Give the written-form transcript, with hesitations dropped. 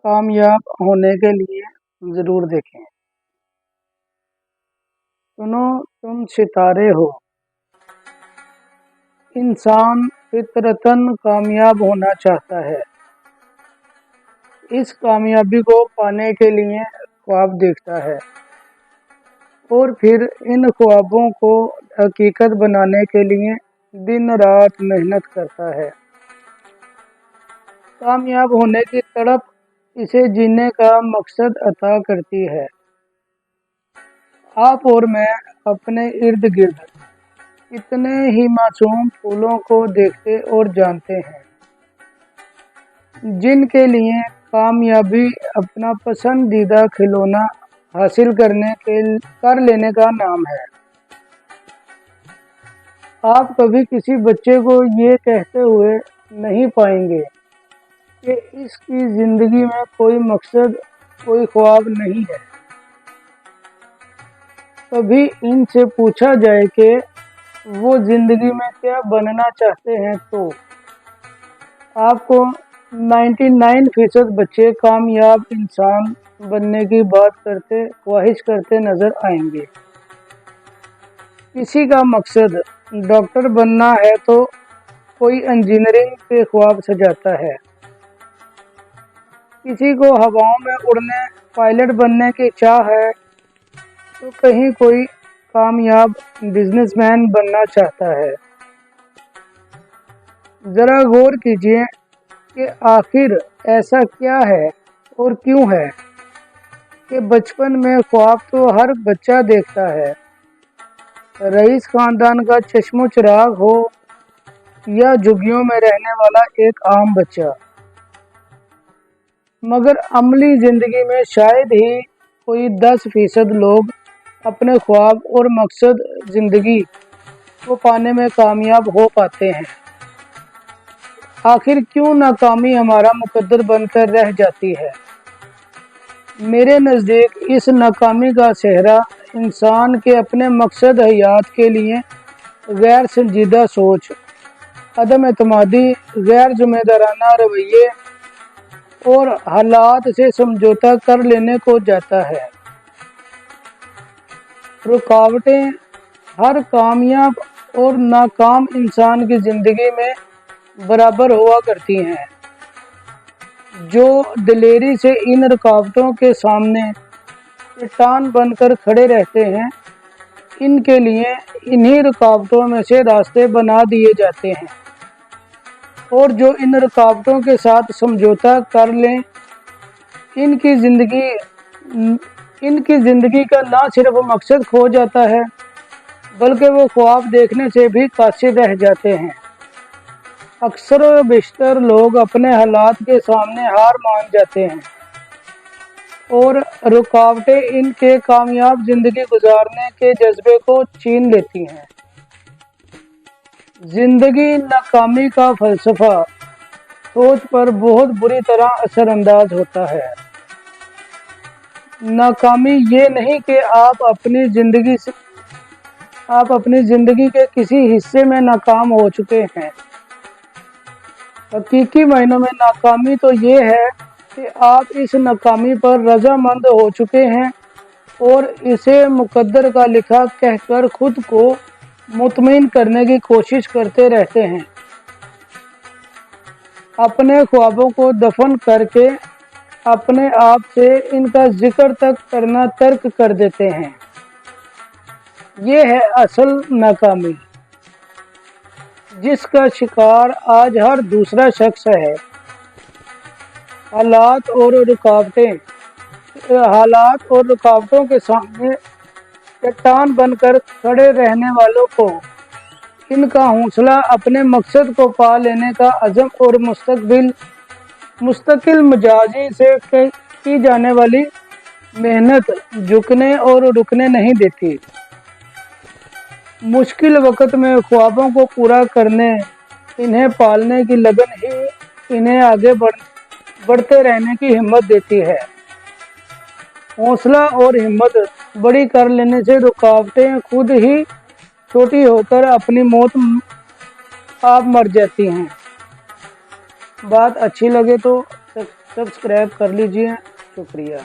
कामयाब होने के लिए ज़रूर देखें। सुनो, तुम सितारे हो। इंसान फितरतन कामयाब होना चाहता है। इस कामयाबी को पाने के लिए ख्वाब देखता है और फिर इन ख्वाबों को हकीकत बनाने के लिए दिन रात मेहनत करता है। कामयाब होने की तड़प इसे जीने का मकसद अता करती है। आप और मैं अपने इर्द गिर्द इतने ही मासूम फूलों को देखते और जानते हैं जिनके लिए कामयाबी अपना पसंदीदा खिलौना हासिल कर लेने का नाम है। आप कभी किसी बच्चे को ये कहते हुए नहीं पाएंगे कि इसकी ज़िंदगी में कोई मकसद, कोई ख्वाब नहीं है। कभी इनसे पूछा जाए कि वो ज़िंदगी में क्या बनना चाहते हैं तो आपको 99% बच्चे कामयाब इंसान बनने की ख्वाहिश करते नज़र आएंगे। किसी का मकसद डॉक्टर बनना है तो कोई इंजीनियरिंग के ख्वाब सजाता है। किसी को हवाओं में उड़ने, पायलट बनने की चाह है तो कहीं कोई कामयाब बिजनेसमैन बनना चाहता है। ज़रा गौर कीजिए कि आखिर ऐसा क्या है और क्यों है कि बचपन में ख्वाब तो हर बच्चा देखता है, रईस खानदान का चश्मो चिराग हो या झुग्गियों में रहने वाला एक आम बच्चा, मगर अमली ज़िंदगी में शायद ही कोई 10% लोग अपने ख्वाब और मकसद ज़िंदगी को पाने में कामयाब हो पाते हैं। आखिर क्यों नाकामी हमारा मुकद्दर बनकर रह जाती है? मेरे नज़दीक इस नाकामी का सेहरा इंसान के अपने मकसद हयात के लिए गैर संजीदा सोच, अदम एतमादी, गैर जिम्मेदाराना रवैये और हालात से समझौता कर लेने को जाता है। रुकावटें हर कामयाब और नाकाम इंसान की ज़िंदगी में बराबर हुआ करती हैं। जो दिलेरी से इन रुकावटों के सामने चट्टान बनकर खड़े रहते हैं, इनके लिए इन्हीं रुकावटों में से रास्ते बना दिए जाते हैं, और जो इन रुकावटों के साथ समझौता कर लें, इनकी ज़िंदगी का ना सिर्फ मकसद खो जाता है बल्कि वो ख्वाब देखने से भी कासिर रह जाते हैं। अक्सर व बेशतर लोग अपने हालात के सामने हार मान जाते हैं और रुकावटें इनके कामयाब ज़िंदगी गुजारने के जज्बे को छीन लेती हैं। ज़िंदगी नाकामी का फ़लसफ़ा सोच पर बहुत बुरी तरह असरअंदाज होता है। नाकामी ये नहीं कि आप अपनी ज़िंदगी के किसी हिस्से में नाकाम हो चुके हैं। हकीकी मायनों में नाकामी तो ये है कि आप इस नाकामी पर रज़ामंद हो चुके हैं और इसे मुकद्दर का लिखा कहकर खुद को मुतमईन करने की कोशिश करते रहते हैं। अपने ख्वाबों को दफन करके अपने आप से इनका जिक्र तक करना तर्क कर देते हैं। ये है असल नाकामी, जिसका शिकार आज हर दूसरा शख्स है। हालात और रुकावटों के सामने चट्टान बनकर खड़े रहने वालों को इनका हौसला अपने मकसद को पा लेने का अज़म और मुस्तकिल मिजाजी से की जाने वाली मेहनत झुकने और रुकने नहीं देती। मुश्किल वक्त में ख्वाबों को पूरा करने, इन्हें पालने की लगन ही इन्हें आगे बढ़ते रहने की हिम्मत देती है। हौसला और हिम्मत बड़ी कर लेने से रुकावटें खुद ही छोटी होकर अपनी मौत आप मर जाती हैं। बात अच्छी लगे तो سبسکرائب کر لیجئے. شکریہ.